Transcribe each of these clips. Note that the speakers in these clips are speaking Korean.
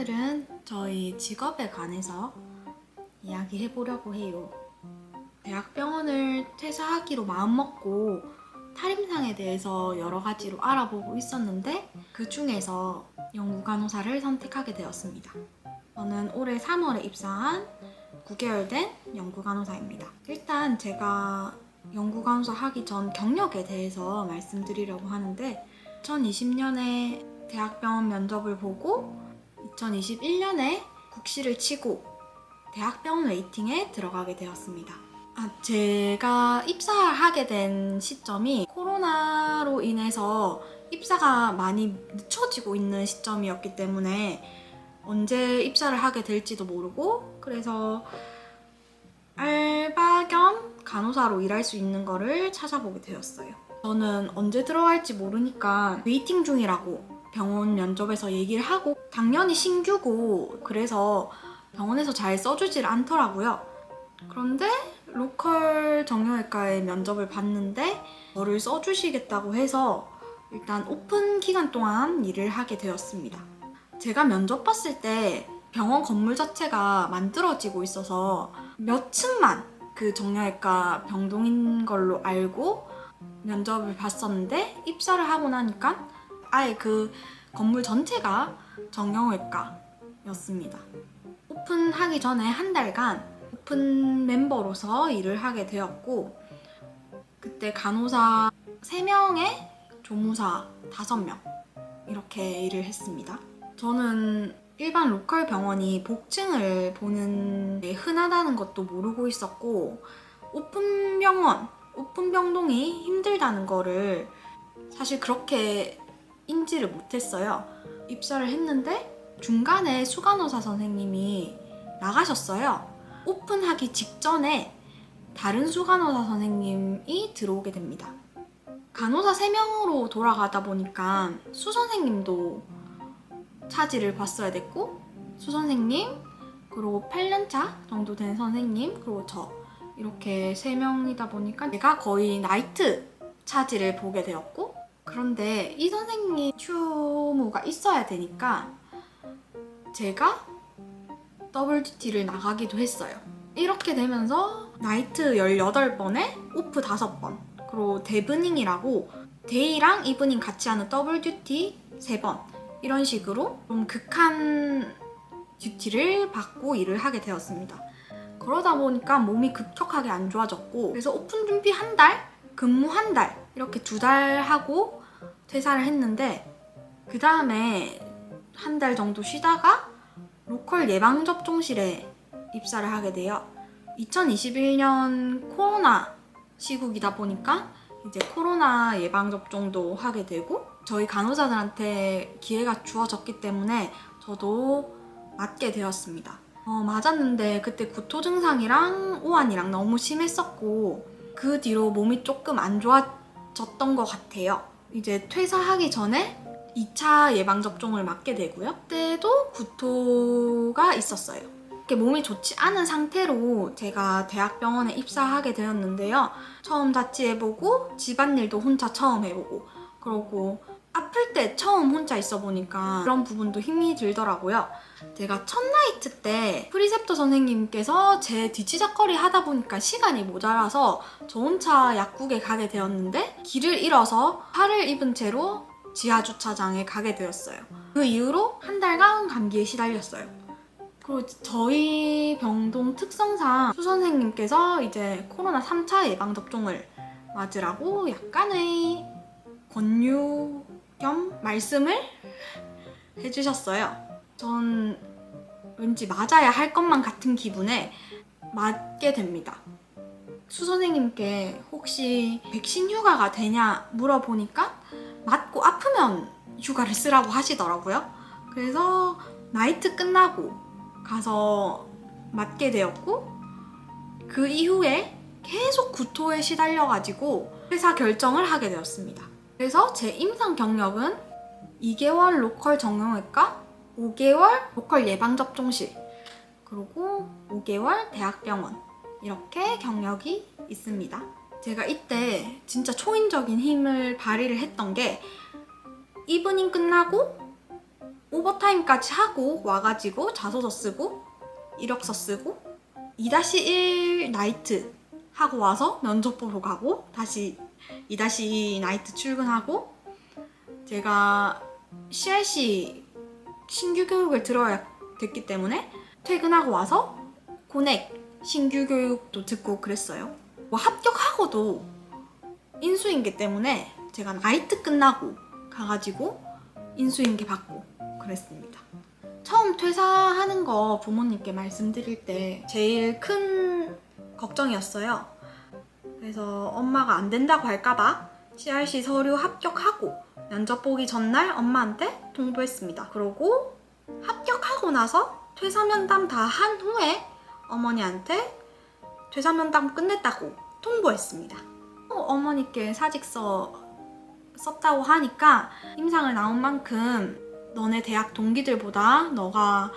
오늘은 저희 직업에 관해서 이야기해 보려고 해요. 대학병원을 퇴사하기로 마음먹고 탈임상에 대해서 여러 가지로 알아보고 있었는데 그 중에서 연구간호사를 선택하게 되었습니다. 저는 올해 3월에 입사한 9개월 된 연구간호사입니다. 일단 제가 연구간호사 하기 전 경력에 대해서 말씀드리려고 하는데 2020년에 대학병원 면접을 보고 2021년에 국시를 치고 대학병원 웨이팅에 들어가게 되었습니다. 제가 입사하게 된 시점이 코로나로 인해서 입사가 많이 늦춰지고 있는 시점이었기 때문에 언제 입사를 하게 될지도 모르고, 그래서 알바 겸 간호사로 일할 수 있는 거를 찾아보게 되었어요. 저는 언제 들어갈지 모르니까 웨이팅 중이라고 병원 면접에서 얘기를 하고, 당연히 신규고 그래서 병원에서 잘 써주질 않더라고요. 그런데 로컬 정형외과에 면접을 봤는데 저를 써주시겠다고 해서 일단 오픈 기간 동안 일을 하게 되었습니다. 제가 면접 봤을 때 병원 건물 자체가 만들어지고 있어서 몇 층만 그 정형외과 병동인 걸로 알고 면접을 봤었는데, 입사를 하고 나니까 아예 그 건물 전체가 정형외과였습니다. 오픈하기 전에 한 달간 오픈 멤버로서 일을 하게 되었고, 그때 간호사 3명에 조무사 5명 이렇게 일을 했습니다. 저는 일반 로컬 병원이 복층을 보는 게 흔하다는 것도 모르고 있었고, 오픈 병동이 힘들다는 거를 사실 그렇게 인지를 못했어요. 입사를 했는데 중간에 수간호사 선생님이 나가셨어요. 오픈하기 직전에 다른 수간호사 선생님이 들어오게 됩니다. 간호사 3명으로 돌아가다 보니까 수 선생님도 차지를 봤어야 됐고, 수 선생님, 그리고 8년차 정도 된 선생님, 그리고 저, 이렇게 3명이다 보니까 제가 거의 나이트 차지를 보게 되었고, 그런데 이 선생님 휴무가 있어야 되니까 제가 더블 듀티를 나가기도 했어요. 이렇게 되면서 나이트 18번에 오프 5번, 그리고 데브닝이라고 데이랑 이브닝 같이 하는 더블 듀티 3번, 이런 식으로 좀 극한 듀티를 받고 일을 하게 되었습니다. 그러다 보니까 몸이 급격하게 안 좋아졌고, 그래서 오픈 준비 한 달, 근무 한 달, 이렇게 2달 하고 퇴사를 했는데, 그 다음에 한 달 정도 쉬다가 로컬 예방접종실에 입사를 하게 돼요. 2021년 코로나 시국이다 보니까 이제 코로나 예방접종도 하게 되고, 저희 간호사들한테 기회가 주어졌기 때문에 저도 맞게 되었습니다. 맞았는데 그때 구토 증상이랑 오한이랑 너무 심했었고, 그 뒤로 몸이 조금 안 좋아졌던 것 같아요. 이제 퇴사하기 전에 2차 예방접종을 맞게 되고요. 그때도 구토가 있었어요. 이렇게 몸이 좋지 않은 상태로 제가 대학병원에 입사하게 되었는데요. 처음 자취해보고 집안일도 혼자 처음 해보고, 그러고 아플 때 처음 혼자 있어 보니까 그런 부분도 힘이 들더라고요. 제가 첫 나이트 때 프리셉터 선생님께서 제 뒤치작거리 하다 보니까 시간이 모자라서 저 혼자 약국에 가게 되었는데, 길을 잃어서 팔을 입은 채로 지하 주차장에 가게 되었어요. 그 이후로 한 달간 감기에 시달렸어요. 그리고 저희 병동 특성상 수 선생님께서 이제 코로나 3차 예방접종을 맞으라고 약간의 권유 겸 말씀을 해주셨어요. 전 왠지 맞아야 할 것만 같은 기분에 맞게 됩니다. 수 선생님께 혹시 백신 휴가가 되냐 물어보니까 맞고 아프면 휴가를 쓰라고 하시더라고요. 그래서 나이트 끝나고 가서 맞게 되었고, 그 이후에 계속 구토에 시달려가지고 회사 결정을 하게 되었습니다. 그래서 제 임상 경력은 2개월 로컬 정형외과, 5개월 로컬 예방접종실, 그리고 5개월 대학병원, 이렇게 경력이 있습니다. 제가 이때 진짜 초인적인 힘을 발휘를 했던 게, 이브닝 끝나고 오버타임까지 하고 와가지고 자소서 쓰고 이력서 쓰고 2-1 나이트 하고 와서 면접 보러 가고 다시 2-2 나이트 출근하고 제가 CRC 신규 교육을 들어야 됐기 때문에 퇴근하고 와서 고넥 신규 교육도 듣고 그랬어요. 뭐 합격하고도 인수인계 때문에 제가 나이트 끝나고 가가지고 인수인계 받고 그랬습니다. 처음 퇴사하는 거 부모님께 말씀드릴 때 제일 큰 걱정이었어요. 그래서 엄마가 안 된다고 할까봐 CRC 서류 합격하고 면접 보기 전날 엄마한테 통보했습니다. 그러고 합격하고 나서 퇴사 면담 다 한 후에 어머니한테 퇴사 면담 끝냈다고 통보했습니다. 어머니께 사직서 썼다고 하니까 임상을 나온 만큼 너네 대학 동기들보다 너가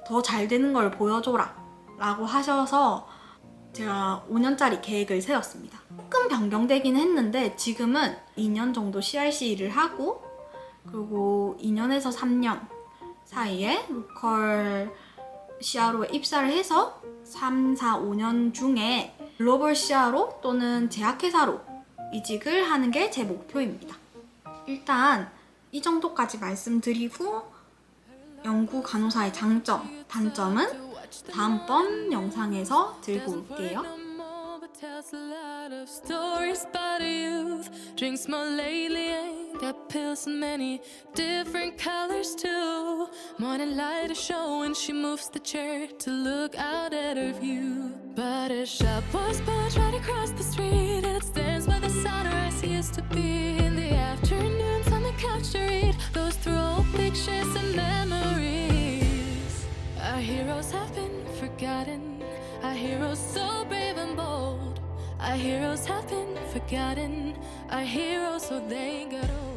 더 잘 되는 걸 보여줘라 라고 하셔서 제가 5년짜리 계획을 세웠습니다. 조금 변경되긴 했는데 지금은 2년 정도 CRC 일을 하고 그리고 2년에서 3년 사이에 로컬 CRO에 입사를 해서 3, 4, 5년 중에 글로벌 CRO 또는 제약회사로 이직을 하는 게 제 목표입니다. 일단 이 정도까지 말씀드리고 연구 간호사의 장점, 단점은 다음번 영상에서 들고 올게요. Tells a lot of stories about a youth. Drinks more lately, ain't got pills in many different colors too. Morning light is showing, she moves the chair to look out at her view. But a shop was built right across the street, and it stands by the sunrise used to be. In the afternoons on the couch to read, goes through old pictures and memories. Our heroes have been forgotten, our heroes so brave and bold. Our heroes have been forgotten, our heroes so they got old.